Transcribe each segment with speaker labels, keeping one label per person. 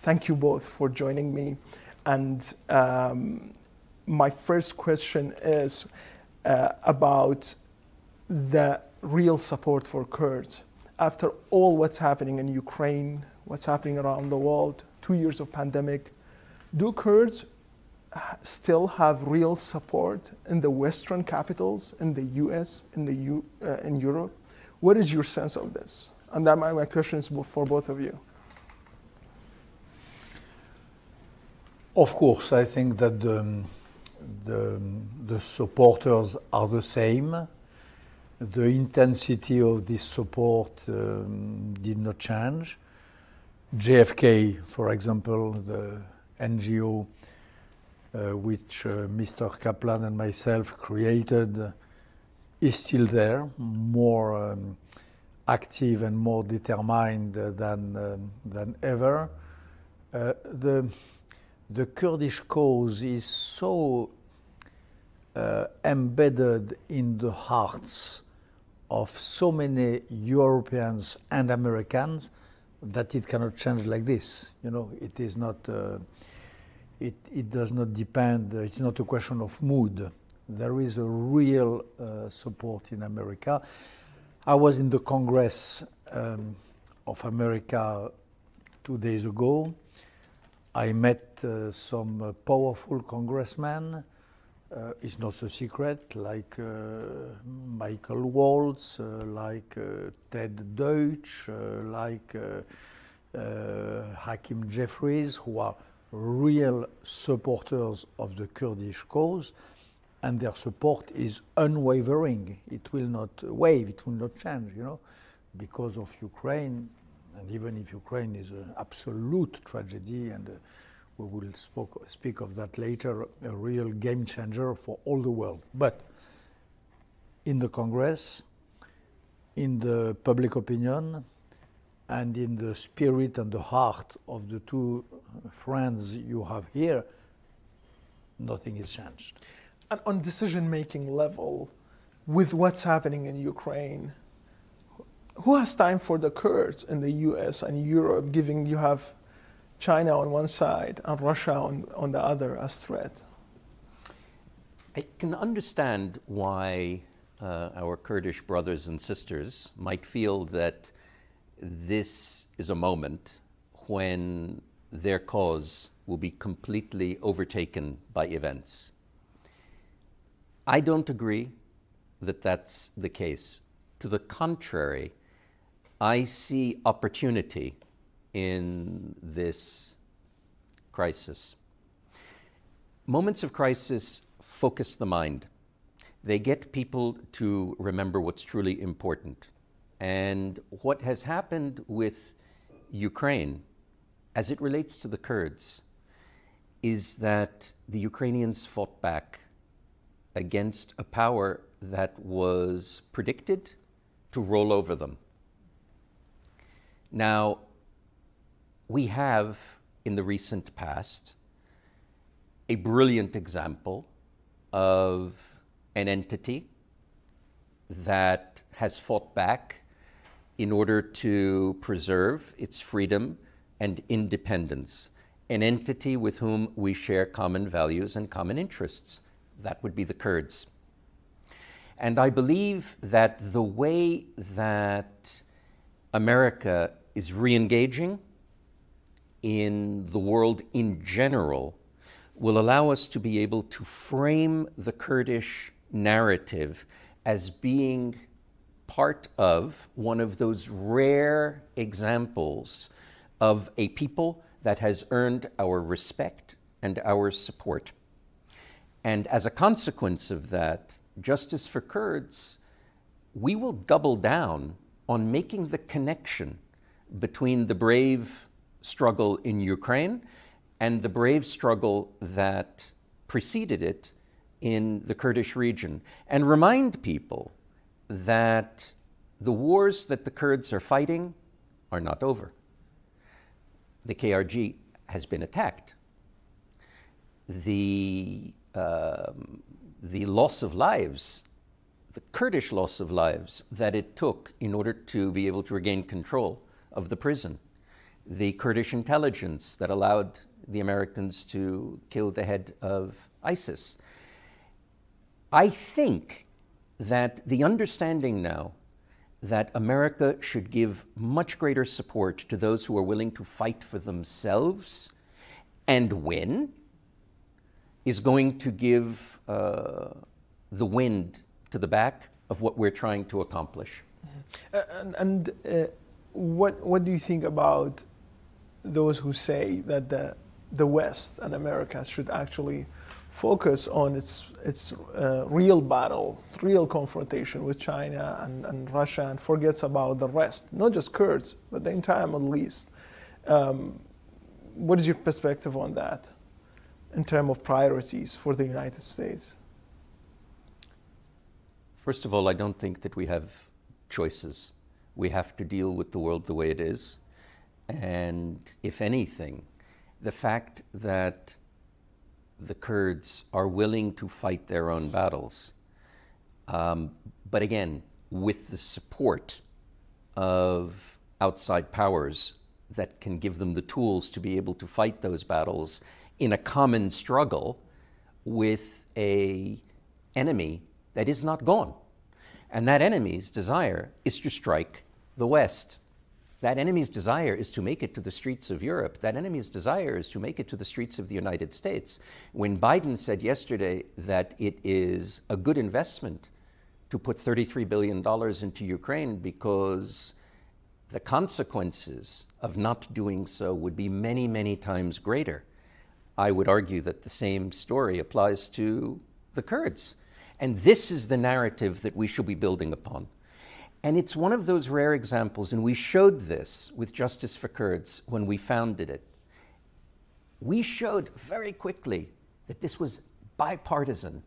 Speaker 1: Thank you both for joining me. And my first question is about the real support for Kurds. After all what's happening in Ukraine, what's happening around the world, 2 years of pandemic, do Kurds still have real support in the Western capitals, in the US, in Europe? What is your sense of this? And that my question is for both of you.
Speaker 2: Of course, I think that the supporters are the same. The intensity of this support did not change. JFK, for example, the NGO which Mr. Kaplan and myself created, is still there, more active and more determined than ever. The Kurdish cause is so embedded in the hearts of so many Europeans and Americans that it cannot change like this. You know, it is not. It does not depend. It's not a question of mood. There is a real support in America. I was in the Congress of America 2 days ago. I met some powerful congressmen. It's not a secret, like Michael Waltz, like Ted Deutsch, like Hakeem Jeffries, who are real supporters of the Kurdish cause, and their support is unwavering. It will not wave, it will not change, you know, because of Ukraine. And even if Ukraine is an absolute tragedy, and we will speak of that later, a real game changer for all the world. But in the Congress, in the public opinion, and in the spirit and the heart of the two friends you have here, nothing is changed.
Speaker 1: And on decision-making level, with what's happening in Ukraine, who has time for the Kurds in the US and Europe, given you have China on one side and Russia on the other as threat?
Speaker 3: I can understand why our Kurdish brothers and sisters might feel that this is a moment when their cause will be completely overtaken by events. I don't agree that that's the case. To the contrary, I see opportunity in this crisis. Moments of crisis focus the mind. They get people to remember what's truly important. And what has happened with Ukraine, as it relates to the Kurds, is that the Ukrainians fought back against a power that was predicted to roll over them. Now, we have, in the recent past, a brilliant example of an entity that has fought back in order to preserve its freedom and independence, an entity with whom we share common values and common interests. That would be the Kurds. And I believe that the way that America is re-engaging in the world in general will allow us to be able to frame the Kurdish narrative as being part of one of those rare examples of a people that has earned our respect and our support. And as a consequence of that, Justice for Kurds, we will double down on making the connection between the brave struggle in Ukraine and the brave struggle that preceded it in the Kurdish region, and remind people that the wars that the Kurds are fighting are not over. The KRG has been attacked. The loss of lives, the Kurdish loss of lives that it took in order to be able to regain control of the prison, the Kurdish intelligence that allowed the Americans to kill the head of ISIS. I think that the understanding now that America should give much greater support to those who are willing to fight for themselves and win is going to give the wind to the back of what we're trying to accomplish.
Speaker 1: What do you think about those who say that the West and America should actually focus on its real battle, real confrontation with China and Russia, and forgets about the rest, not just Kurds, but the entire Middle East? What is your perspective on that in terms of priorities for the United States?
Speaker 3: First of all, I don't think that we have choices. We have to deal with the world the way it is. And if anything, the fact that the Kurds are willing to fight their own battles, but again, with the support of outside powers that can give them the tools to be able to fight those battles in a common struggle with an enemy that is not gone. And that enemy's desire is to strike the West. That enemy's desire is to make it to the streets of Europe. That enemy's desire is to make it to the streets of the United States. When Biden said yesterday that it is a good investment to put $33 billion into Ukraine because the consequences of not doing so would be many, many times greater, I would argue that the same story applies to the Kurds. And this is the narrative that we should be building upon. And it's one of those rare examples, and we showed this with Justice for Kurds when we founded it. We showed very quickly that this was bipartisan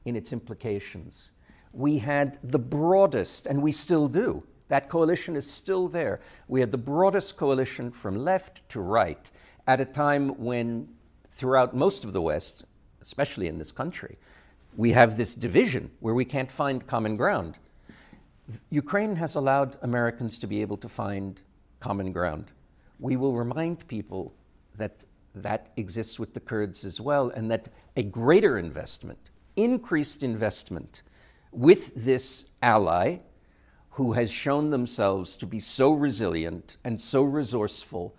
Speaker 3: in its implications. We had the broadest, and we still do, that coalition is still there. We had the broadest coalition from left to right at a time when throughout most of the West, especially in this country, we have this division where we can't find common ground. Ukraine has allowed Americans to be able to find common ground. We will remind people that that exists with the Kurds as well, and that a greater investment, increased investment with this ally who has shown themselves to be so resilient and so resourceful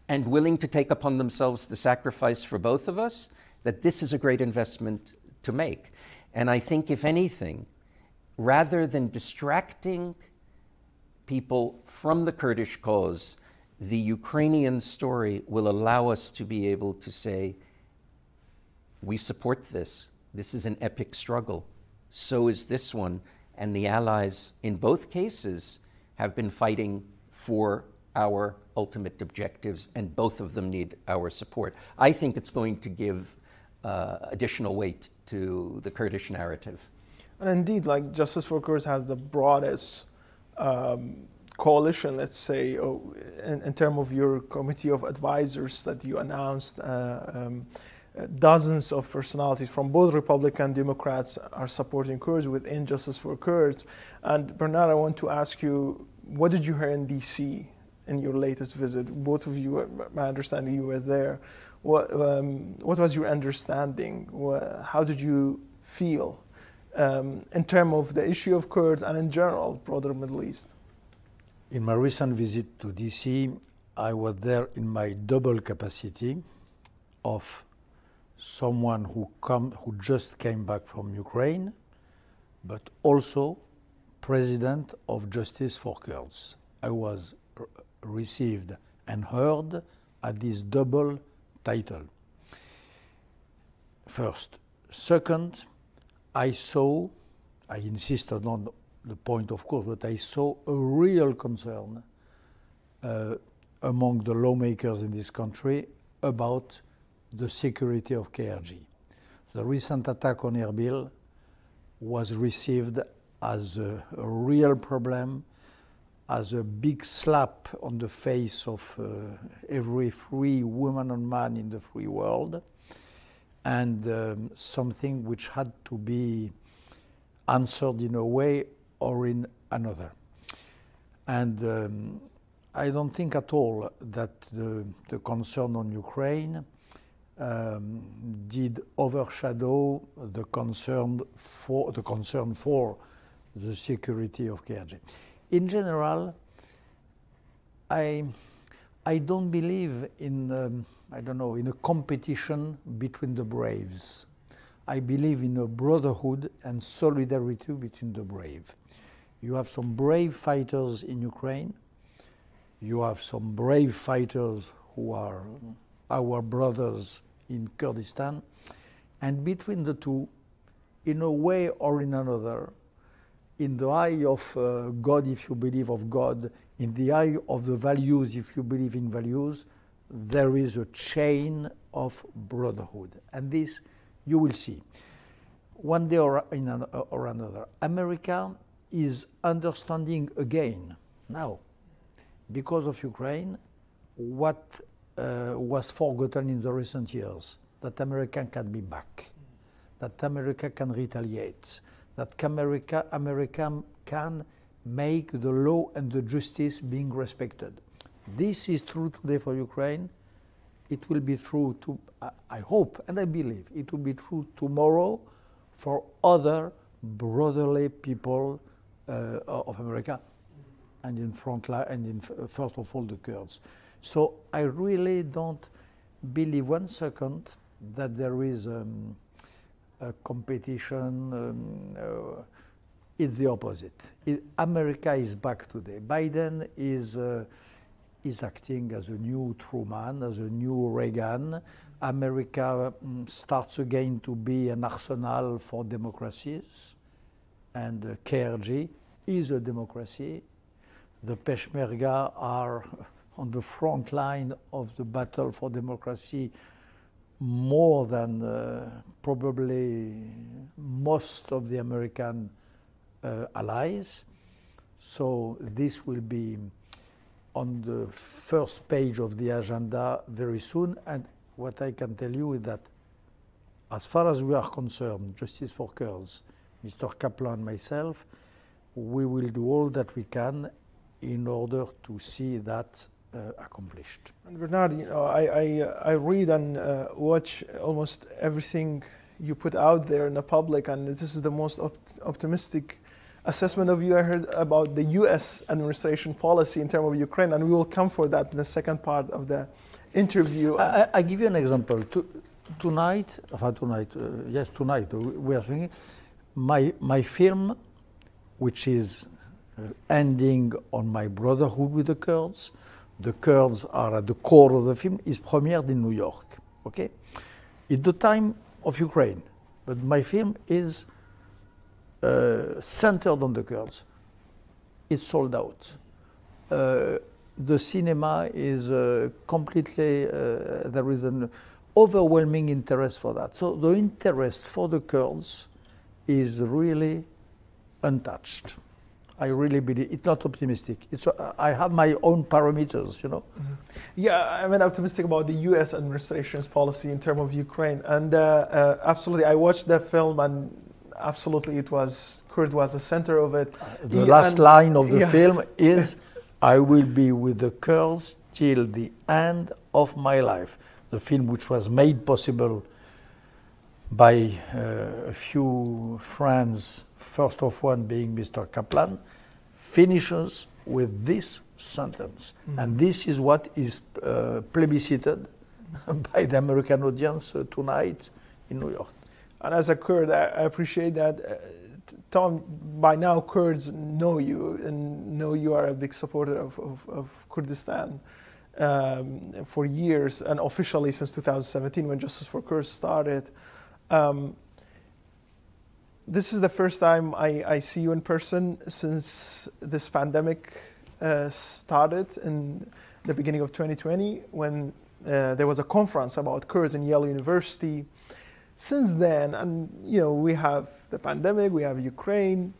Speaker 3: and willing to take upon themselves the sacrifice for both of us, that this is a great investment to make. And I think, if anything, rather than distracting people from the Kurdish cause, the Ukrainian story will allow us to be able to say, we support this. This is an epic struggle. So is this one. And the allies, in both cases, have been fighting for our ultimate objectives, and both of them need our support. I think it's going to give additional weight to the Kurdish narrative.
Speaker 1: And indeed, like Justice for Kurds has the broadest coalition, let's say, in terms of your committee of advisors that you announced. Dozens of personalities from both Republican and Democrats are supporting Kurds within Justice for Kurds. And Bernard, I want to ask you, what did you hear in DC in your latest visit? Both of you, my understanding, you were there. What was your understanding? How did you feel in terms of the issue of Kurds and in general, broader Middle East?
Speaker 2: In my recent visit to DC, I was there in my double capacity of someone who just came back from Ukraine, but also president of Justice for Kurds. I was received and heard at this double title. First. Second, I insisted on the point, of course, but I saw a real concern among the lawmakers in this country about the security of KRG. The recent attack on Erbil was received as a real problem, as a big slap on the face of every free woman and man in the free world, and something which had to be answered in a way or in another. And I don't think at all that the concern on Ukraine did overshadow the concern for the security of KRG. In general, I don't believe in in a competition between the braves. I believe in a brotherhood and solidarity between the brave. You have some brave fighters in Ukraine. You have some brave fighters who are our brothers in Kurdistan. And between the two, in a way or in another, in the eye of God, if you believe of God, in the eye of the values, if you believe in values, there is a chain of brotherhood. And this you will see. One day or another, America is understanding again now, because of Ukraine, what was forgotten in the recent years, that America can be back, that America can retaliate, that America can make the law and the justice being respected. This is true today for Ukraine. It will be true, I hope and I believe, it will be true tomorrow for other brotherly people of America, and in front line, and in first of all the Kurds. So I really don't believe one second that there is a competition. It's the opposite. America is back today. Biden is acting as a new Truman, as a new Reagan. America starts again to be an arsenal for democracies, and KRG is a democracy. The Peshmerga are on the front line of the battle for democracy more than probably most of the American allies. So this will be on the first page of the agenda very soon. And what I can tell you is that as far as we are concerned, Justice for Kurds, Mr. Kaplan and myself, we will do all that we can in order to see that accomplished.
Speaker 1: And Bernard, you know, I read and watch almost everything you put out there in the public, and this is the most optimistic assessment of you I heard about the U.S. administration policy in terms of Ukraine, and we will come for that in the second part of the interview.
Speaker 2: I give you an example. Tonight, we are thinking, my film, which is ending on my brotherhood with the Kurds are at the core of the film, is premiered in New York, okay? It's the time of Ukraine, but my film is centered on the Kurds. It's sold out. The cinema is completely, there is an overwhelming interest for that. So the interest for the Kurds is really untouched. I really believe it's not optimistic. I have my own parameters, you know.
Speaker 1: Mm-hmm. Yeah, I'm optimistic about the U.S. administration's policy in terms of Ukraine, and absolutely, I watched that film, and absolutely, Kurd was the center of it.
Speaker 2: The last line of the film is, "I will be with the Kurds till the end of my life." The film, which was made possible by a few friends, first of one being Mr. Kaplan, finishes with this sentence. Mm-hmm. And this is what is plebiscited by the American audience tonight in New York.
Speaker 1: And as a Kurd, I appreciate that. Tom, by now Kurds know you and know you are a big supporter of Kurdistan for years, and officially since 2017 when Justice for Kurds started. This is the first time I see you in person since this pandemic started in the beginning of 2020, when there was a conference about Kurds in Yale University. Since then, and you know, we have the pandemic, we have Ukraine.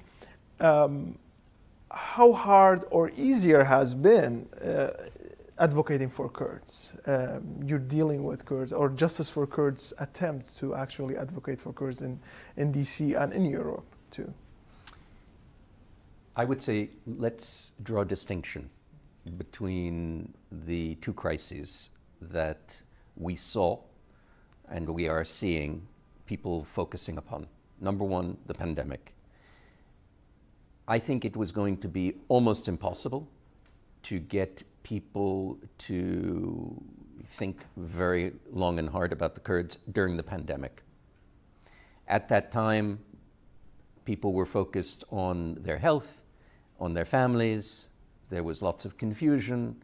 Speaker 1: How hard or easier has been advocating for Kurds? You're dealing with Kurds, or Justice for Kurds attempt to actually advocate for Kurds in DC and in Europe too.
Speaker 3: I would say let's draw a distinction. between the two crises that we saw and we are seeing people focusing upon. Number one, the pandemic. I think it was going to be almost impossible to get people to think very long and hard about the Kurds during the pandemic. At that time, people were focused on their health, on their families. There was lots of confusion.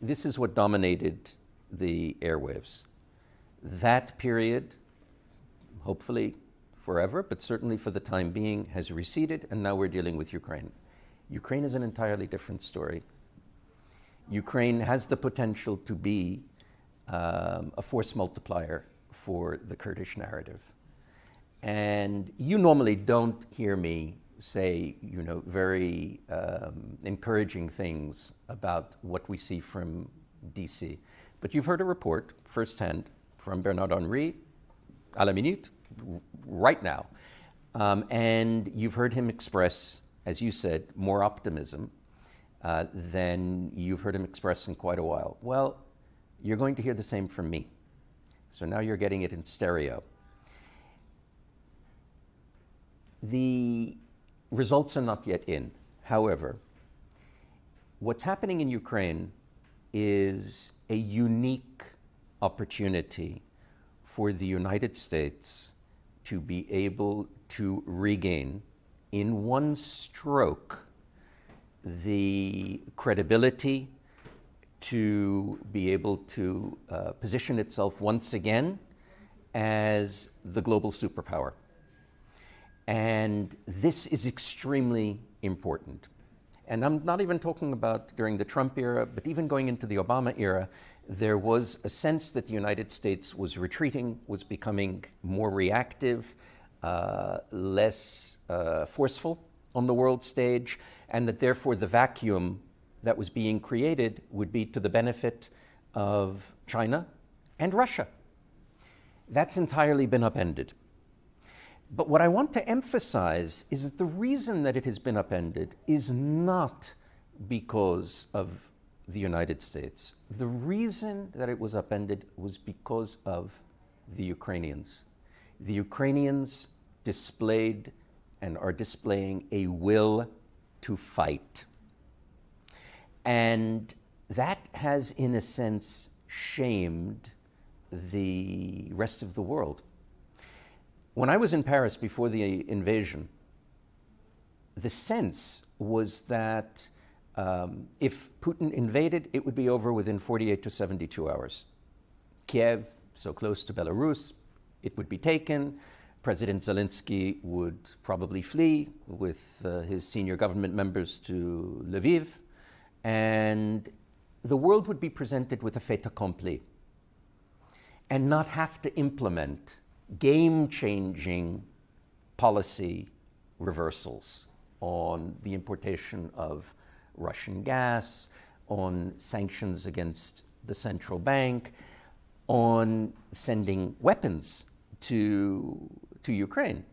Speaker 3: This is what dominated the airwaves. That period, hopefully forever, but certainly for the time being, has receded, and now we're dealing with Ukraine. Ukraine is an entirely different story. Ukraine has the potential to be a force multiplier for the Kurdish narrative. And you normally don't hear me say, very encouraging things about what we see from DC. But you've heard a report firsthand from Bernard-Henri à la minute, right now. And you've heard him express, as you said, more optimism than you've heard him express in quite a while. Well, you're going to hear the same from me. So now you're getting it in stereo. The results are not yet in. However, what's happening in Ukraine is a unique opportunity for the United States to be able to regain in one stroke the credibility to be able to position itself once again as the global superpower. And this is extremely important. And I'm not even talking about during the Trump era, but even going into the Obama era, there was a sense that the United States was retreating, was becoming more reactive, less forceful on the world stage, and that therefore the vacuum that was being created would be to the benefit of China and Russia. That's entirely been upended. But what I want to emphasize is that the reason that it has been upended is not because of the United States. The reason that it was upended was because of the Ukrainians. The Ukrainians displayed and are displaying a will to fight. And that has, in a sense, shamed the rest of the world. When I was in Paris before the invasion, the sense was that if Putin invaded, it would be over within 48 to 72 hours. Kiev, so close to Belarus, it would be taken. President Zelensky would probably flee with his senior government members to Lviv, and the world would be presented with a fait accompli and not have to implement game-changing policy reversals on the importation of Russian gas, on sanctions against the central bank, on sending weapons to Ukraine.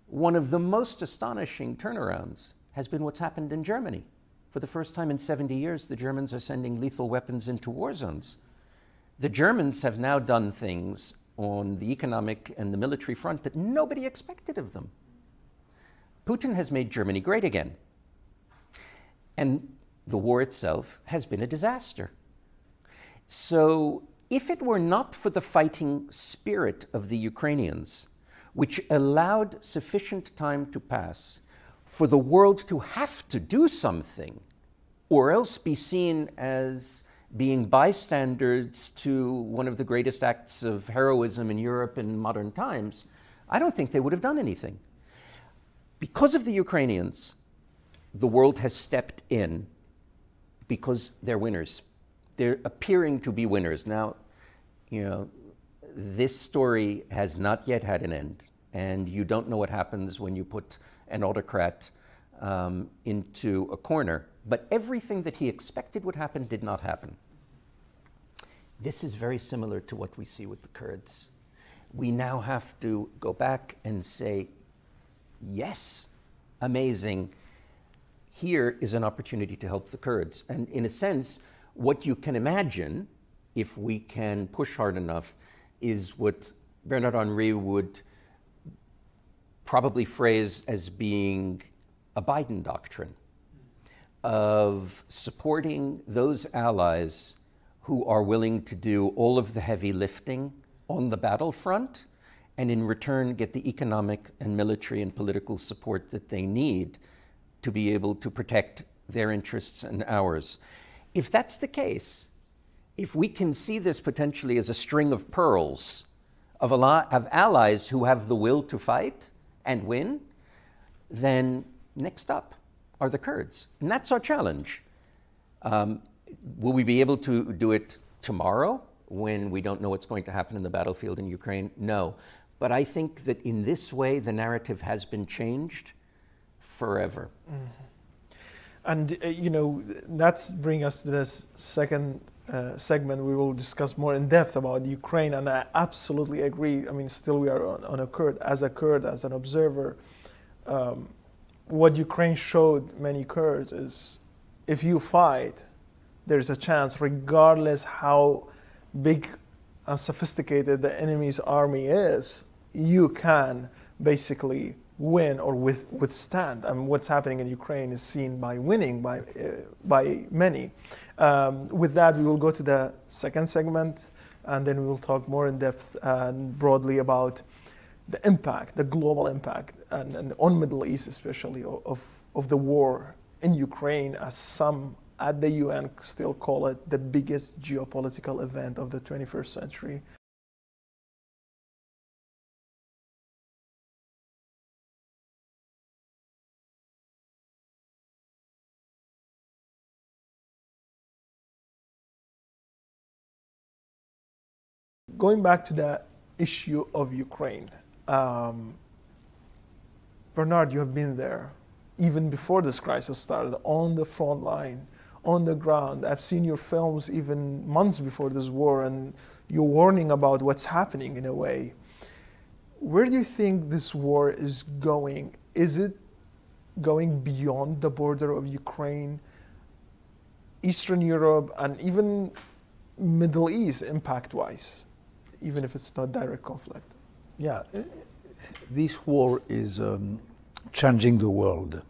Speaker 3: One of the most astonishing turnarounds has been what's happened in Germany. For the first time in 70 years, the Germans are sending lethal weapons into war zones. The Germans have now done things on the economic and the military front that nobody expected of them. Putin has made Germany great again. And the war itself has been a disaster. So if it were not for the fighting spirit of the Ukrainians, which allowed sufficient time to pass for the world to have to do something, or else be seen as being bystanders to one of the greatest acts of heroism in Europe in modern times, I don't think they would have done anything. Because of the Ukrainians, the world has stepped in because they're winners. They're appearing to be winners. Now, this story has not yet had an end, and you don't know what happens when you put an autocrat into a corner. But everything that he expected would happen did not happen. This is very similar to what we see with the Kurds. We now have to go back and say, yes, amazing. here is an opportunity to help the Kurds. And in a sense, what you can imagine, if we can push hard enough, is what Bernard-Henri would probably phrase as being a Biden doctrine of supporting those allies who are willing to do all of the heavy lifting on the battlefront, and in return get the economic and military and political support that they need to be able to protect their interests and ours. If that's the case, if we can see this potentially as a string of pearls of allies who have the will to fight and win, then next up are the Kurds. And that's our challenge. Will we be able to do it tomorrow when we don't know what's going to happen in the battlefield in Ukraine? No. But I think that in this way, the narrative has been changed forever.
Speaker 1: Mm-hmm. And, you know, that's bring us to this second segment. We will discuss more in depth about Ukraine, and I absolutely agree. I mean, still we are on a Kurd, as an observer. What Ukraine showed many Kurds is if you fight, there's a chance, regardless how big and sophisticated the enemy's army is, you can basically win or withstand. I mean, what's happening in Ukraine is seen by winning by many. With that, we will go to the second segment, and then we will talk more in depth and broadly about the impact, the global impact, and on Middle East especially, of the war in Ukraine, as some at the UN still call it the biggest geopolitical event of the 21st century. Going back to the issue of Ukraine, Bernard, you have been there even before this crisis started, on the front line, on the ground. I've seen your films even months before this war, and you're warning about what's happening in a way. Where do you think this war is going? Is it going beyond the border of Ukraine, Eastern Europe, and even Middle East impact-wise, even if it's not direct conflict?
Speaker 2: Yeah, this war is changing the world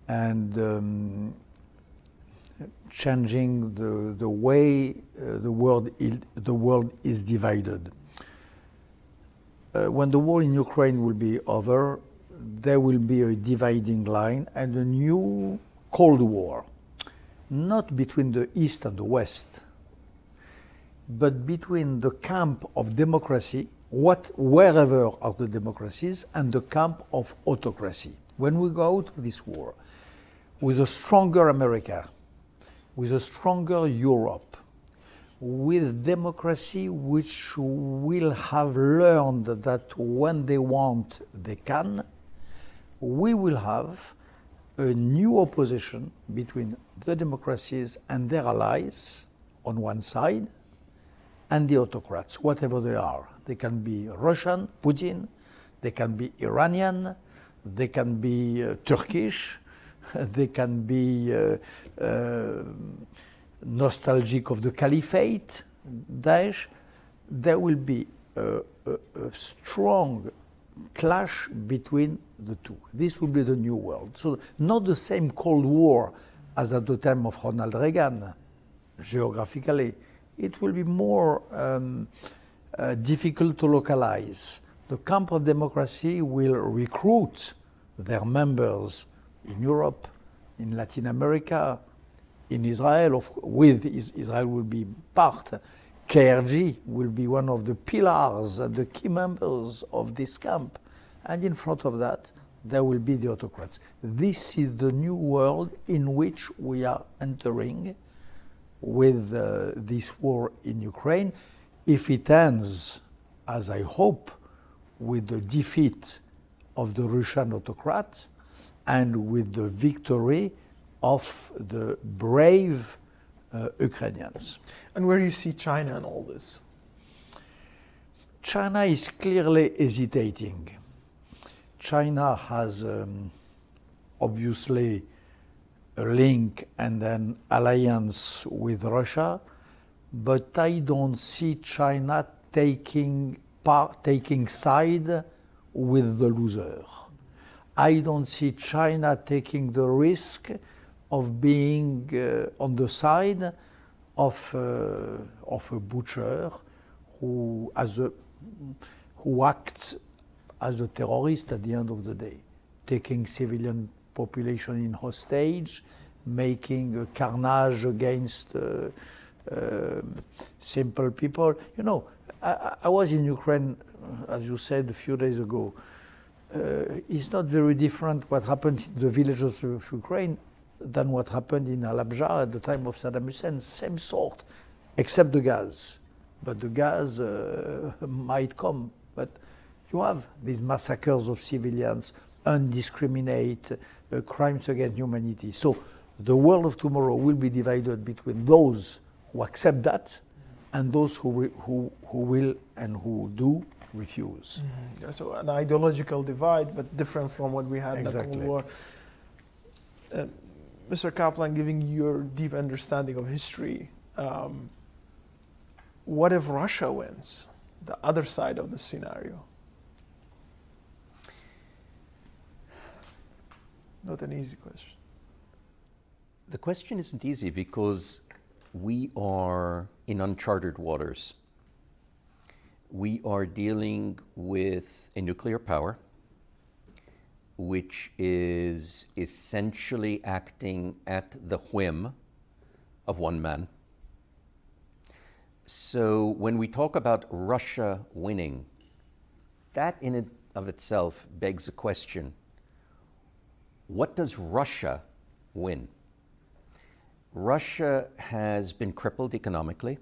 Speaker 2: and changing the way the world is divided. When the war in Ukraine will be over, there will be a dividing line and a new Cold War, not between the East and the West, but between the camp of democracy, wherever are the democracies, and the camp of autocracy. When we go out of this war with a stronger America, with a stronger Europe, with democracy which will have learned that when they want, they can, we will have a new opposition between the democracies and their allies on one side, and the autocrats, whatever they are. They can be Russian, Putin, they can be Iranian, they can be Turkish, they can be nostalgic of the caliphate, Daesh. There will be a strong clash between the two. This will be the new world. So not the same Cold War as at the time of Ronald Reagan, geographically. It will be more difficult to localize. The camp of democracy will recruit their members in Europe, in Latin America, in Israel. Israel will be part. KRG will be one of the pillars and the key members of this camp. And in front of that, there will be the autocrats. This is the new world in which we are entering with this war in Ukraine. If it ends, as I hope, with the defeat of the Russian autocrats and with the victory of the brave Ukrainians.
Speaker 1: And where do you see China in all this?
Speaker 2: China is clearly hesitating. China has obviously a link and an alliance with Russia, but I don't see China taking side with the loser. I don't see China taking the risk of being on the side of a butcher who acts as a terrorist at the end of the day, taking civilian population in hostage, making a carnage against simple people. You know, I was in Ukraine, as you said, a few days ago. It's not very different what happens in the villages of Ukraine than what happened in Halabja at the time of Saddam Hussein. Same sort, except the gas. But the gas might come. But you have these massacres of civilians, undiscriminate crimes against humanity. So the world of tomorrow will be divided between those who accept that and those who will and who do refuse.
Speaker 1: Mm-hmm. So an ideological divide, but different from what we had in the Cold War. Mr. Kaplan, giving your deep understanding of history, what if Russia wins, the other side of the scenario? Not an easy question.
Speaker 3: The question isn't easy because we are in uncharted waters. We are dealing with a nuclear power which is essentially acting at the whim of one man. So when we talk about Russia winning, that in and of itself begs a question. What does Russia win? Russia has been crippled economically.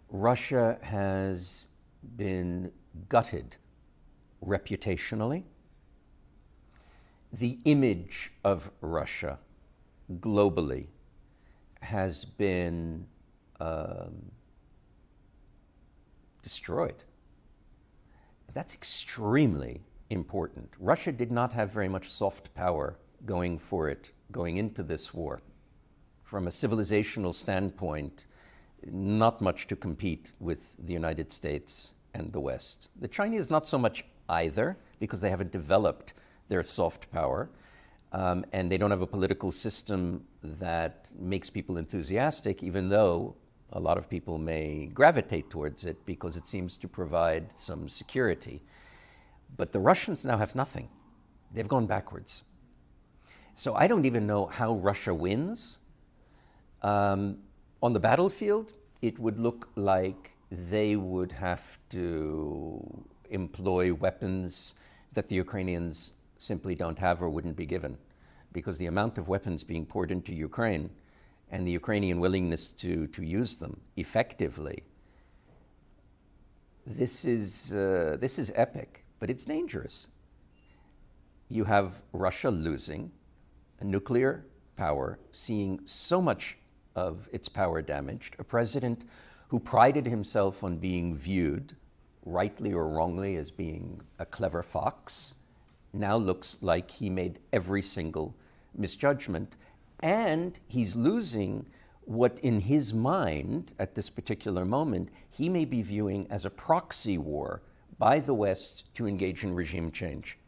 Speaker 3: Russia has been gutted reputationally. The image of Russia globally has been destroyed. That's extremely important. Russia did not have very much soft power going for it, going into this war. From a civilizational standpoint, not much to compete with the United States and the West. The Chinese not so much either, because they haven't developed their soft power, and they don't have a political system that makes people enthusiastic, even though a lot of people may gravitate towards it because it seems to provide some security. But the Russians now have nothing. They've gone backwards. So I don't even know how Russia wins. On the battlefield, it would look like they would have to employ weapons that the Ukrainians simply don't have or wouldn't be given, because the amount of weapons being poured into Ukraine and the Ukrainian willingness to use them effectively, this is epic, but it's dangerous. You have Russia losing, a nuclear power, seeing so much of its power damaged, a president who prided himself on being viewed, rightly or wrongly, as being a clever fox, now looks like he made every single misjudgment, and he's losing what in his mind at this particular moment he may be viewing as a proxy war by the West to engage in regime change.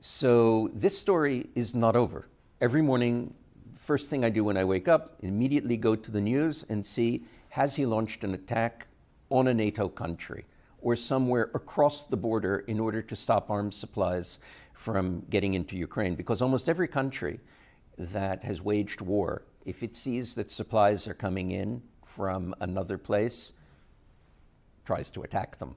Speaker 3: So this story is not over. Every morning, first thing I do when I wake up, immediately go to the news and see, has he launched an attack on a NATO country or somewhere across the border in order to stop arms supplies from getting into Ukraine? Because almost every country that has waged war, if it sees that supplies are coming in from another place, tries to attack them.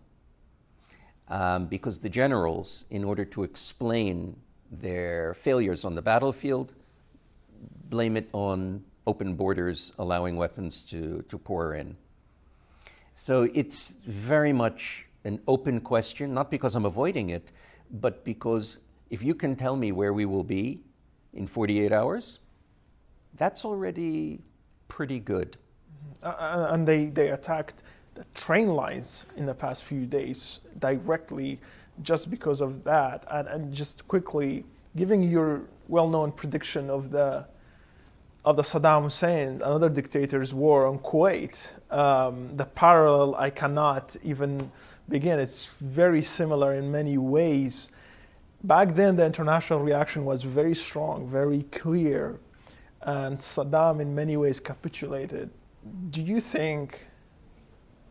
Speaker 3: Because the generals, in order to explain their failures on the battlefield, blame it on open borders allowing weapons to pour in. So it's very much an open question, not because I'm avoiding it, but because if you can tell me where we will be in 48 hours, that's already pretty good.
Speaker 1: And they attacked the train lines in the past few days directly just because of that. And just quickly giving your well-known prediction of the Saddam Hussein, another dictator's war on Kuwait, the parallel I cannot even begin. It's very similar in many ways. Back then, the international reaction was very strong, very clear, and Saddam in many ways capitulated. Do you think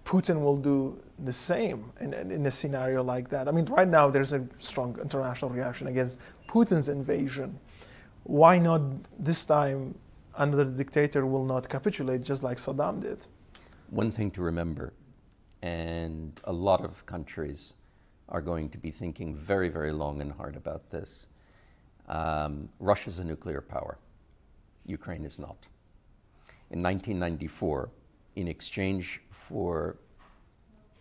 Speaker 1: Putin will do the same in a scenario like that? I mean, right now there's a strong international reaction against Putin's invasion. Why not this time another dictator will not capitulate just like Saddam did?
Speaker 3: One thing to remember, and a lot of countries are going to be thinking very, very long and hard about this. Russia's a nuclear power. Ukraine is not. In 1994, in exchange for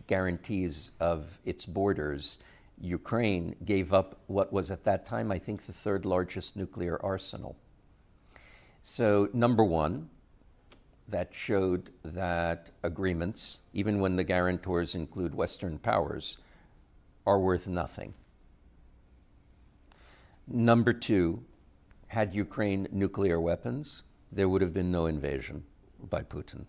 Speaker 3: guarantees of its borders, Ukraine gave up what was at that time, I think, the third largest nuclear arsenal. So, number one, that showed that agreements, even when the guarantors include Western powers, are worth nothing. Number two, had Ukraine nuclear weapons, there would have been no invasion by Putin.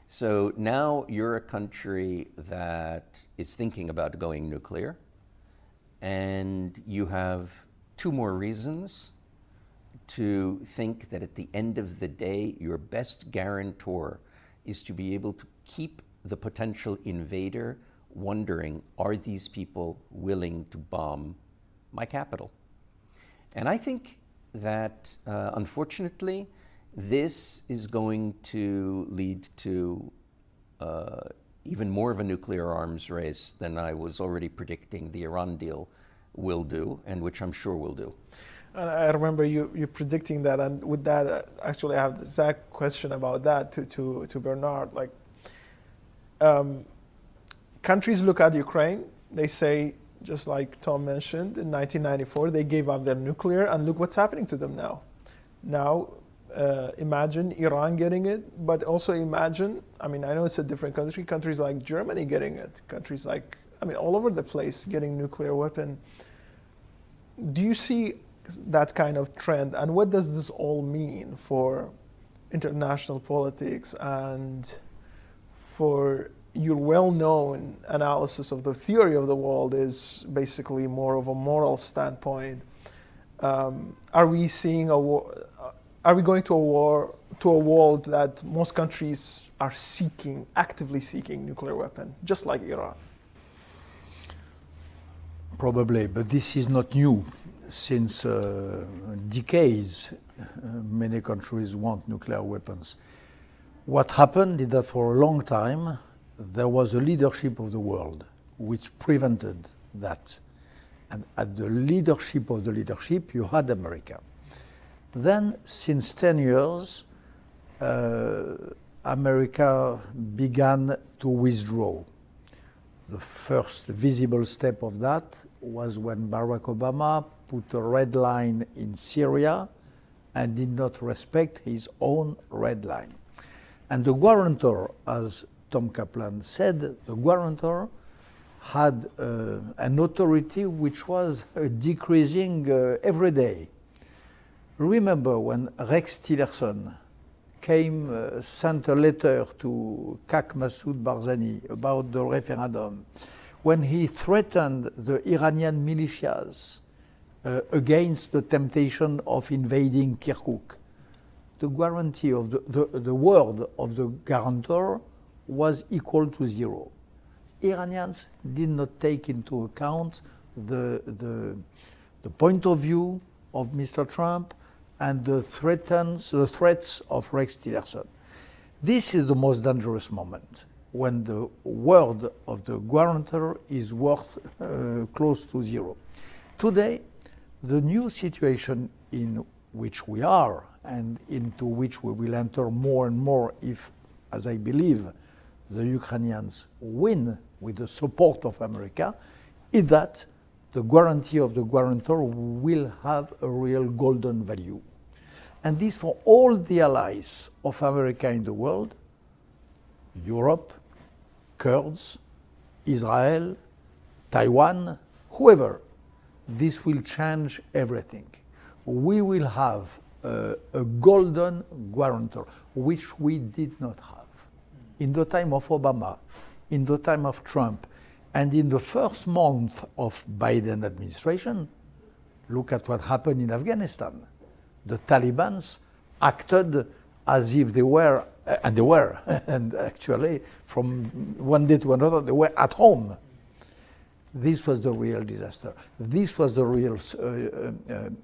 Speaker 3: So now you're a country that is thinking about going nuclear, and you have two more reasons to think that at the end of the day, your best guarantor is to be able to keep the potential invader wondering, are these people willing to bomb my capital? And I think that, unfortunately, this is going to lead to even more of a nuclear arms race than I was already predicting the Iran deal will do, and which I'm sure will do.
Speaker 1: And I remember you predicting that, and with that, actually, I have the exact question about that to Bernard. Like, countries look at Ukraine, they say, just like Tom mentioned, in 1994, they gave up their nuclear, and look what's happening to them now. Now, imagine Iran getting it, but also imagine, I mean, I know it's a different country, countries like Germany getting it, countries like, I mean, all over the place getting nuclear weapon. Do you see that kind of trend, and what does this all mean for international politics and for your well-known analysis of the theory of the world is basically more of a moral standpoint? Are we seeing a war? Are we going to a world that most countries are seeking, actively seeking nuclear weapon, just like Iran?
Speaker 2: Probably, but this is not new. Since decades, many countries want nuclear weapons. What happened is that for a long time, there was a leadership of the world which prevented that. And at the leadership of the leadership, you had America. Then, since 10 years, America began to withdraw. The first visible step of that was when Barack Obama put a red line in Syria and did not respect his own red line. And the guarantor, as Tom Kaplan said, the guarantor had an authority which was decreasing every day. Remember when Rex Tillerson sent a letter to Kak Massoud Barzani about the referendum, when he threatened the Iranian militias against the temptation of invading Kirkuk, the guarantee of the word of the guarantor was equal to zero. Iranians did not take into account the point of view of Mr. Trump and the threats of Rex Tillerson. This is the most dangerous moment, when the word of the guarantor is worth close to zero. Today, the new situation in which we are and into which we will enter more and more if, as I believe, the Ukrainians win with the support of America, is that the guarantee of the guarantor will have a real golden value. And this for all the allies of America in the world, Europe, Kurds, Israel, Taiwan, whoever. this will change everything. We will have a golden guarantor, which we did not have. In the time of Obama, in the time of Trump, and in the first month of Biden administration, look at what happened in Afghanistan. The Taliban acted as if they were, and they were, and actually from one day to another, they were at home. This was the real disaster. This was the real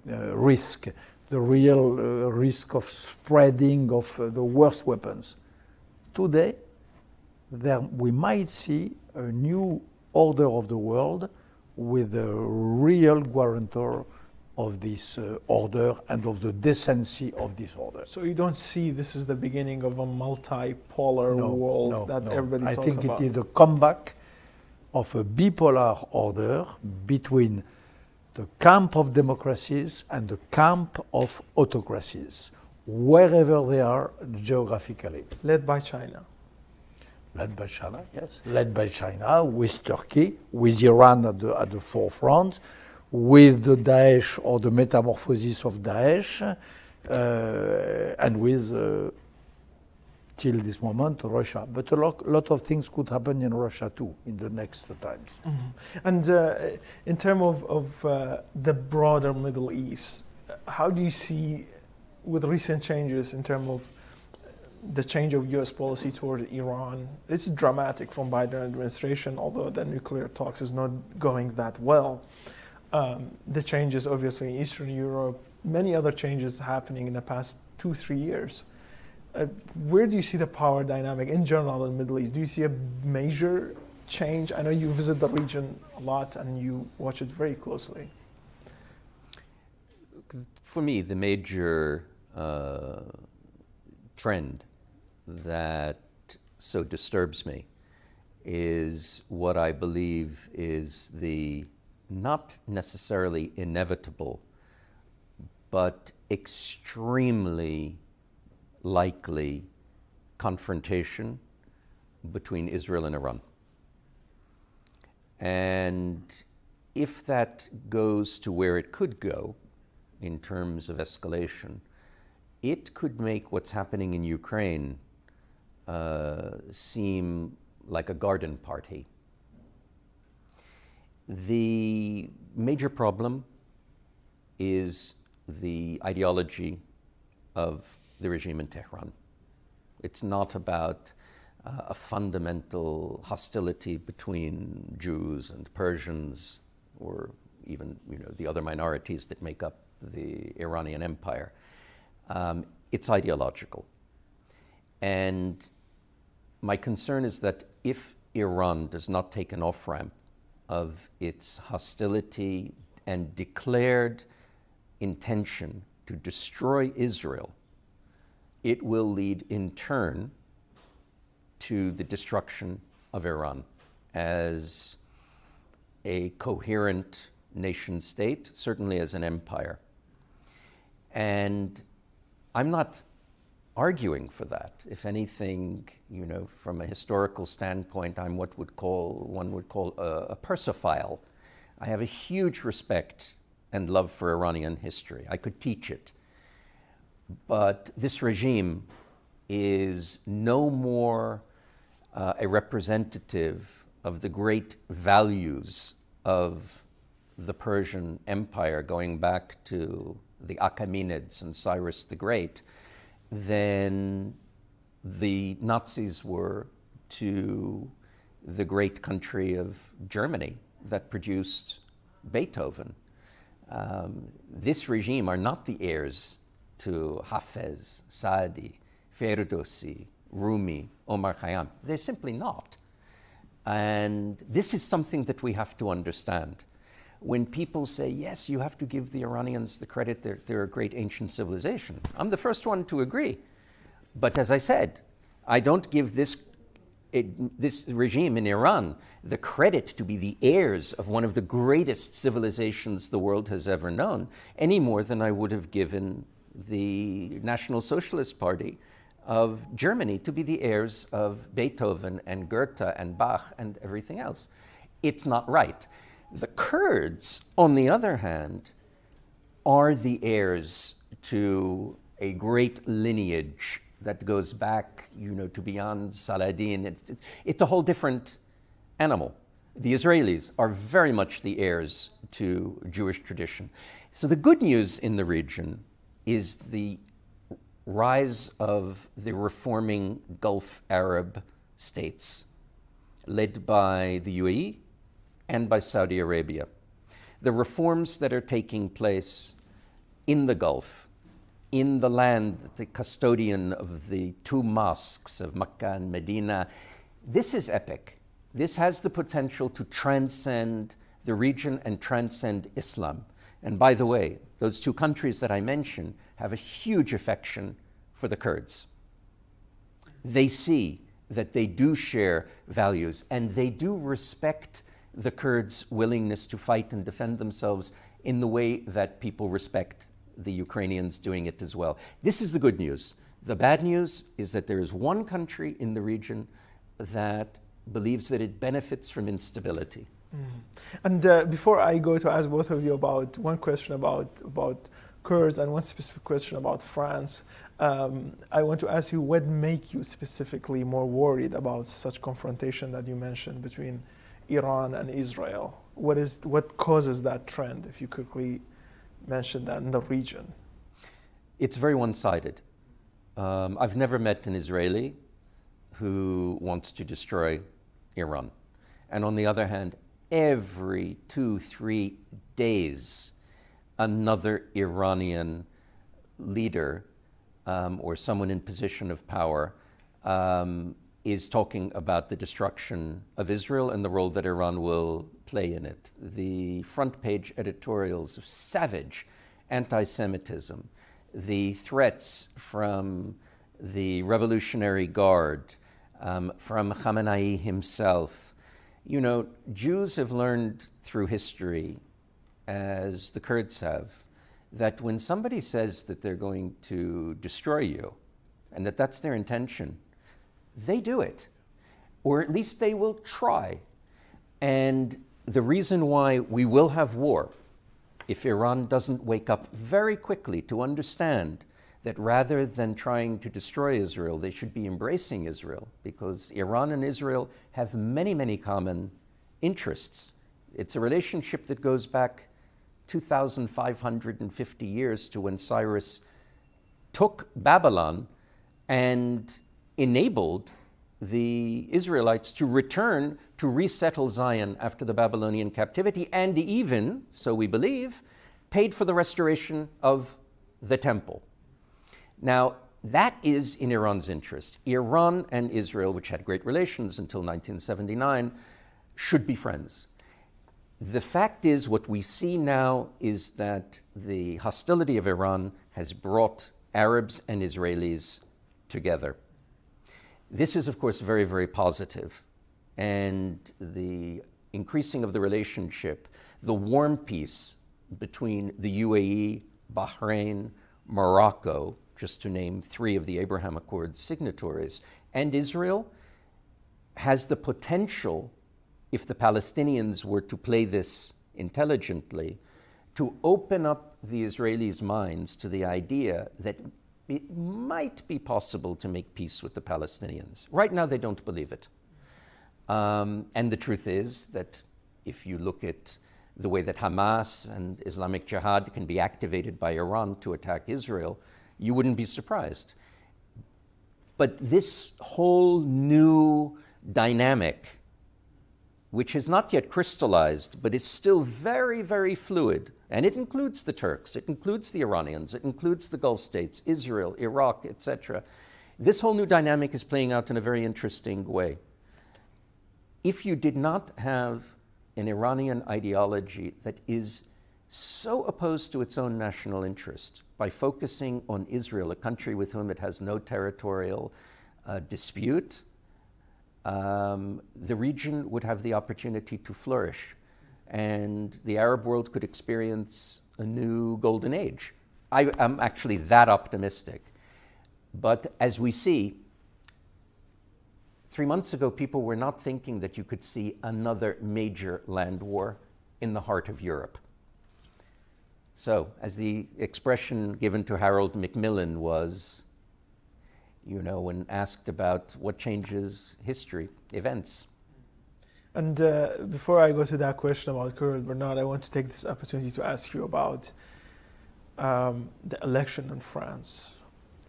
Speaker 2: risk, the real risk of spreading of the worst weapons. Today, we might see a new order of the world with a real guarantor of this order and of the decency of this order.
Speaker 1: So you don't see this is the beginning of a multipolar world that everybody talks about?
Speaker 2: I think it is a comeback of a bipolar order between the camp of democracies and the camp of autocracies, wherever they are geographically.
Speaker 1: Led by China.
Speaker 2: Led by China, yes. Led by China, with Turkey, with Iran at the forefront, with the Daesh or the metamorphosis of Daesh, and with, till this moment, Russia. But a lot of things could happen in Russia too in the next times.
Speaker 1: Mm-hmm. And in terms of the broader Middle East, how do you see, with recent changes in terms of the change of U.S. policy toward Iran? It's dramatic from Biden administration, although the nuclear talks is not going that well. The changes obviously in Eastern Europe, many other changes happening in the past 2-3 years. Where do you see the power dynamic in general in the Middle East? Do you see a major change? I know you visit the region a lot and you watch it very closely.
Speaker 3: For me, the major trend that so disturbs me is what I believe is the not necessarily inevitable, but extremely likely confrontation between Israel and Iran. And if that goes to where it could go in terms of escalation, it could make what's happening in Ukraine seem like a garden party. The major problem is the ideology of the regime in Tehran. It's not about a fundamental hostility between Jews and Persians, or even the other minorities that make up the Iranian Empire. It's ideological. And my concern is that if Iran does not take an off-ramp of its hostility and declared intention to destroy Israel, it will lead in turn to the destruction of Iran as a coherent nation state, certainly as an empire. And I'm not arguing for that. If anything, from a historical standpoint, I'm what one would call a Persophile. I have a huge respect and love for Iranian history. I could teach it. But this regime is no more a representative of the great values of the Persian Empire going back to the Achaemenids and Cyrus the Great than the Nazis were to the great country of Germany that produced Beethoven. This regime are not the heirs to Hafez, Saadi, Ferdowsi, Rumi, Omar Khayyam. They're simply not. And this is something that we have to understand. When people say, yes, you have to give the Iranians the credit, they're a great ancient civilization, I'm the first one to agree. But as I said, I don't give this regime in Iran the credit to be the heirs of one of the greatest civilizations the world has ever known, any more than I would have given the National Socialist Party of Germany to be the heirs of Beethoven and Goethe and Bach and everything else. It's not right. The Kurds, on the other hand, are the heirs to a great lineage that goes back, to beyond Saladin. It's a whole different animal. The Israelis are very much the heirs to Jewish tradition. So the good news in the region is the rise of the reforming Gulf Arab states, led by the UAE and by Saudi Arabia. The reforms that are taking place in the Gulf, in the land, the custodian of the two mosques of Mecca and Medina, this is epic. This has the potential to transcend the region and transcend Islam. And by the way, those two countries that I mentioned have a huge affection for the Kurds. They see that they do share values and they do respect the Kurds' willingness to fight and defend themselves in the way that people respect the Ukrainians doing it as well. This is the good news. The bad news is that there is one country in the region that believes that it benefits from instability.
Speaker 1: And before I go to ask both of you about one question about Kurds and one specific question about France, I want to ask you what make you specifically more worried about such confrontation that you mentioned between Iran and Israel? What causes that trend, if you quickly mention that, in the region?
Speaker 3: It's very one-sided. I've never met an Israeli who wants to destroy Iran. And on the other hand, every 2-3 days, another Iranian leader or someone in position of power is talking about the destruction of Israel and the role that Iran will play in it. The front page editorials of savage anti-Semitism, the threats from the Revolutionary Guard, from Khamenei himself. Jews have learned through history, as the Kurds have, that when somebody says that they're going to destroy you and that that's their intention, they do it, or at least they will try. And the reason why we will have war, if Iran doesn't wake up very quickly to understand that rather than trying to destroy Israel, they should be embracing Israel, because Iran and Israel have many, many common interests. It's a relationship that goes back 2,550 years to when Cyrus took Babylon and enabled the Israelites to return to resettle Zion after the Babylonian captivity, and even, so we believe, paid for the restoration of the temple. Now, that is in Iran's interest. Iran and Israel, which had great relations until 1979, should be friends. The fact is, what we see now is that the hostility of Iran has brought Arabs and Israelis together. This is, of course, very, very positive. And the increasing of the relationship, the warm peace between the UAE, Bahrain, Morocco, just to name 3 of the Abraham Accords signatories, and Israel, has the potential, if the Palestinians were to play this intelligently, to open up the Israelis' minds to the idea that it might be possible to make peace with the Palestinians. Right now, they don't believe it. And the truth is that if you look at the way that Hamas and Islamic Jihad can be activated by Iran to attack Israel, you wouldn't be surprised. But this whole new dynamic, which is not yet crystallized, but is still very, very fluid, and it includes the Turks, it includes the Iranians, it includes the Gulf states, Israel, Iraq, etc. This whole new dynamic is playing out in a very interesting way. If you did not have an Iranian ideology that is so opposed to its own national interest, by focusing on Israel, a country with whom it has no territorial dispute, the region would have the opportunity to flourish, and the Arab world could experience a new golden age. I'm actually that optimistic. But as we see, 3 months ago, people were not thinking that you could see another major land war in the heart of Europe. So, as the expression given to Harold Macmillan was, you know, when asked about what changes history, events.
Speaker 1: And before I go to that question about Kurd, Bernard, I want to take this opportunity to ask you about the election in France.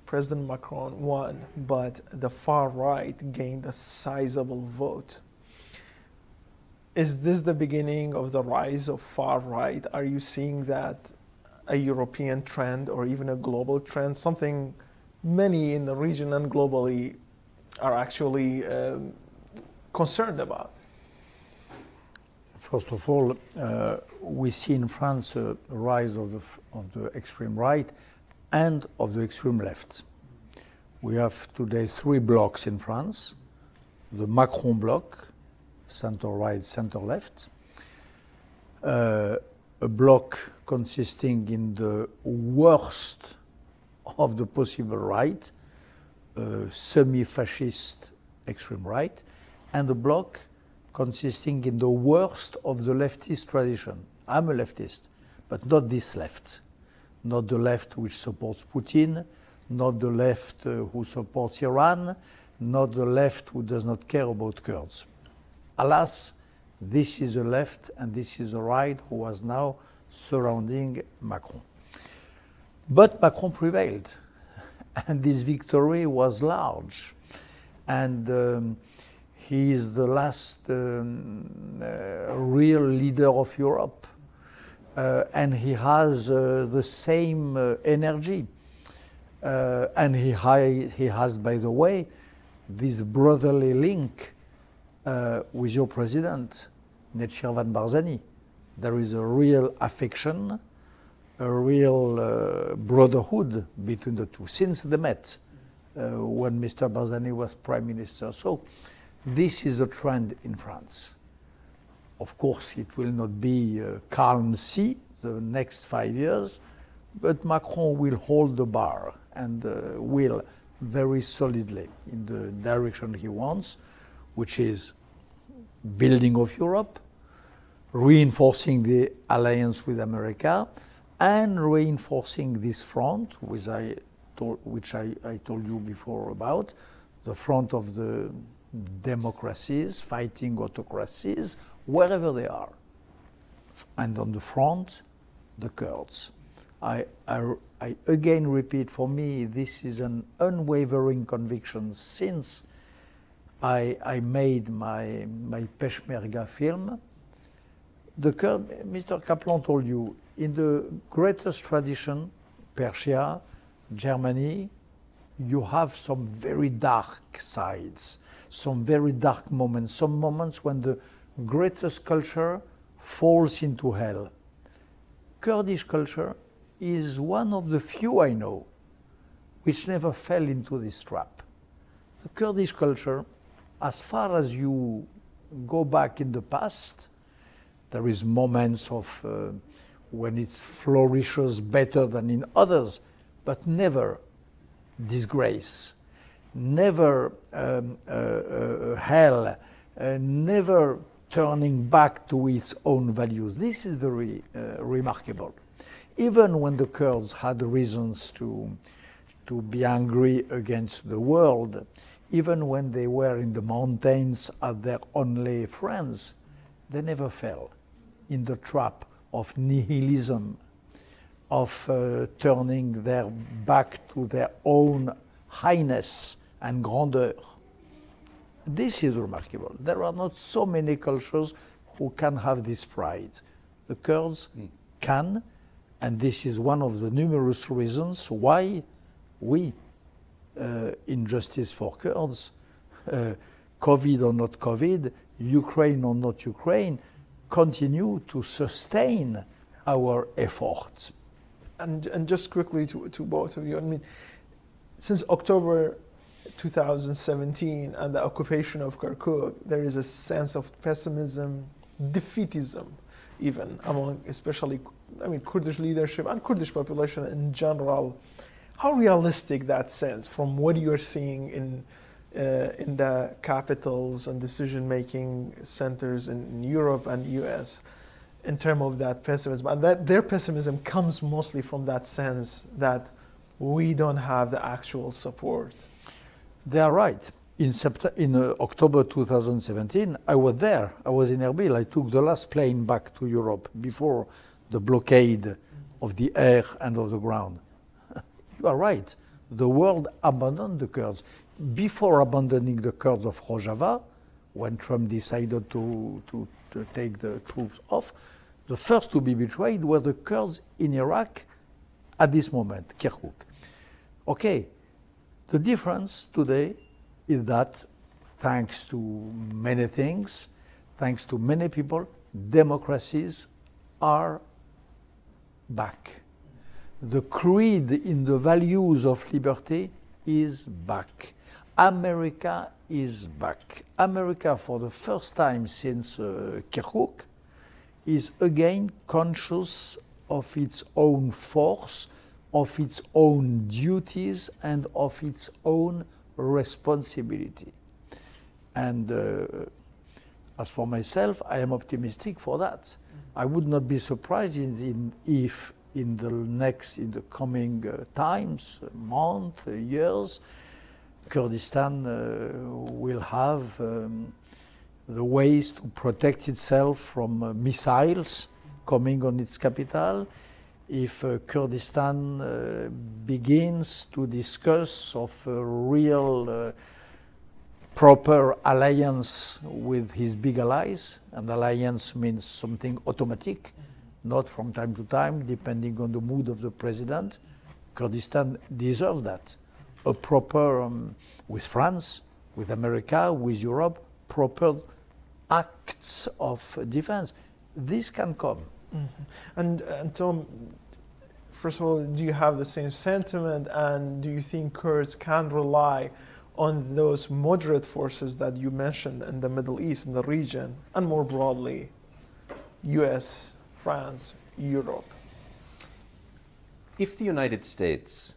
Speaker 1: President Macron won, but the far right gained a sizable vote. Is this the beginning of the rise of far right? Are you seeing that a European trend or even a global trend, something many in the region and globally are actually concerned about?
Speaker 2: First of all, we see in France a rise of the extreme right and of the extreme left. We have today 3 blocks in France: the Macron bloc, center-right, center-left, a bloc consisting in the worst of the possible right, semi-fascist extreme right, and a bloc consisting in the worst of the leftist tradition. I'm a leftist, but not this left. Not the left which supports Putin, not the left who supports Iran, not the left who does not care about Kurds. Alas, this is the left and this is the right who was now surrounding Macron. But Macron prevailed, and this victory was large. And he is the last real leader of Europe. And he has the same energy. And he has, by the way, this brotherly link with your president, Netshir Van Barzani. There is a real affection, a real brotherhood between the two since they met when Mr. Barzani was prime minister. So this is a trend in France. Of course, it will not be a calm sea the next 5 years, but Macron will hold the bar and will very solidly in the direction he wants, which is building of Europe, reinforcing the alliance with America, and reinforcing this front, which I told you before about, the front of the democracies, fighting autocracies, wherever they are. And on the front, the Kurds. I again repeat, for me, this is an unwavering conviction since I made my Peshmerga film. The Kurd, Mr. Kaplan told you, in the greatest tradition, Persia, Germany, you have some very dark sides, some very dark moments, some moments when the greatest culture falls into hell. Kurdish culture is one of the few I know which never fell into this trap. The Kurdish culture, as far as you go back in the past, there is moments of when it flourishes better than in others, but never disgrace, never hell, never turning back to its own values. This is very remarkable. Even when the Kurds had reasons to be angry against the world, even when they were in the mountains as their only friends, they never fell in the trap of nihilism, of turning their back to their own highness and grandeur. This is remarkable. There are not so many cultures who can have this pride. The Kurds can, and this is one of the numerous reasons why we, in Justice for Kurds, COVID or not COVID, Ukraine or not Ukraine, continue to sustain our efforts.
Speaker 1: And just quickly to both of you, I mean, since October 2017 and the occupation of Kirkuk, there is a sense of pessimism, defeatism, even among especially, I mean, Kurdish leadership and Kurdish population in general. How realistic that sense from what you're seeing in the capitals and decision-making centers in Europe and US? in terms of that pessimism. And that their pessimism comes mostly from that sense that we don't have the actual support.
Speaker 2: They are right. In October 2017, I was there. I was in Erbil. I took the last plane back to Europe before the blockade of the air and of the ground. You are right. The world abandoned the Kurds. Before abandoning the Kurds of Rojava, when Trump decided to take the troops off, the first to be betrayed were the Kurds in Iraq at this moment, Kirkuk. Okay, the difference today is that thanks to many things, thanks to many people, democracies are back. The creed in the values of liberty is back. America is back. America, for the first time since Kirkuk, is again conscious of its own force, of its own duties, and of its own responsibility. And as for myself, I am optimistic for that. I would not be surprised if in the coming times, months, years, Kurdistan will have the ways to protect itself from missiles coming on its capital. If Kurdistan begins to discuss of a real proper alliance with his big allies, and alliance means something automatic, not from time to time, depending on the mood of the president, Kurdistan deserves that. A proper, with France, with America, with Europe, proper acts of defense. This can come.
Speaker 1: Mm-hmm. And Tom, first of all, do you have the same sentiment, and do you think Kurds can rely on those moderate forces that you mentioned in the Middle East, in the region, and more broadly, US, France, Europe?
Speaker 3: If the United States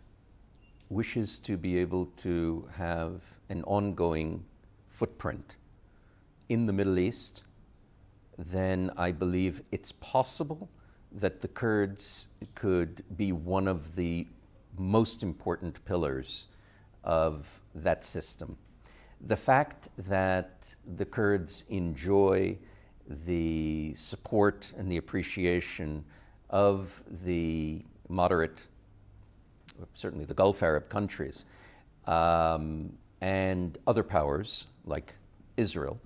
Speaker 3: wishes to be able to have an ongoing footprint in the Middle East, then I believe it's possible that the Kurds could be one of the most important pillars of that system. The fact that the Kurds enjoy the support and the appreciation of the moderate, certainly the Gulf Arab countries, and other powers like Israel,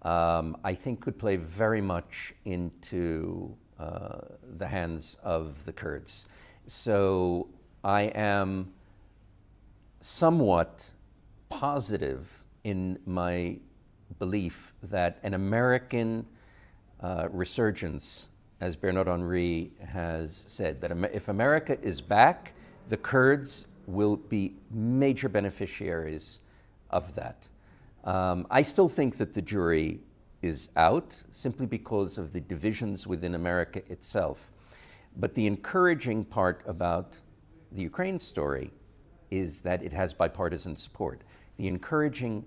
Speaker 3: I think could play very much into the hands of the Kurds. So I am somewhat positive in my belief that an American resurgence, as Bernard-Henri has said, that if America is back, the Kurds will be major beneficiaries of that. I still think that the jury is out simply because of the divisions within America itself. But the encouraging part about the Ukraine story is that it has bipartisan support. The encouraging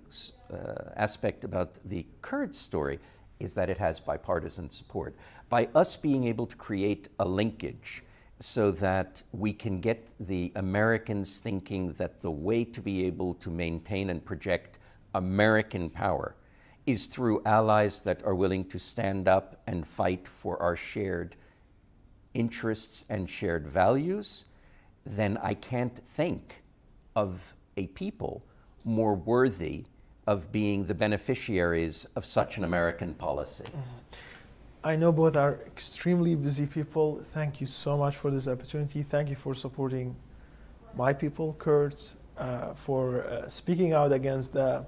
Speaker 3: aspect about the Kurd story is that it has bipartisan support. By us being able to create a linkage so that we can get the Americans thinking that the way to be able to maintain and project American power is through allies that are willing to stand up and fight for our shared interests and shared values, then I can't think of a people more worthy of being the beneficiaries of such an American policy.
Speaker 1: I know both are extremely busy people. Thank you so much for this opportunity. Thank you for supporting my people, Kurds, for speaking out against the,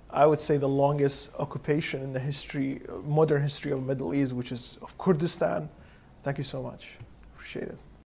Speaker 1: I would say, the longest occupation in the history, modern history of the Middle East, which is of Kurdistan. Thank you so much. Appreciate it.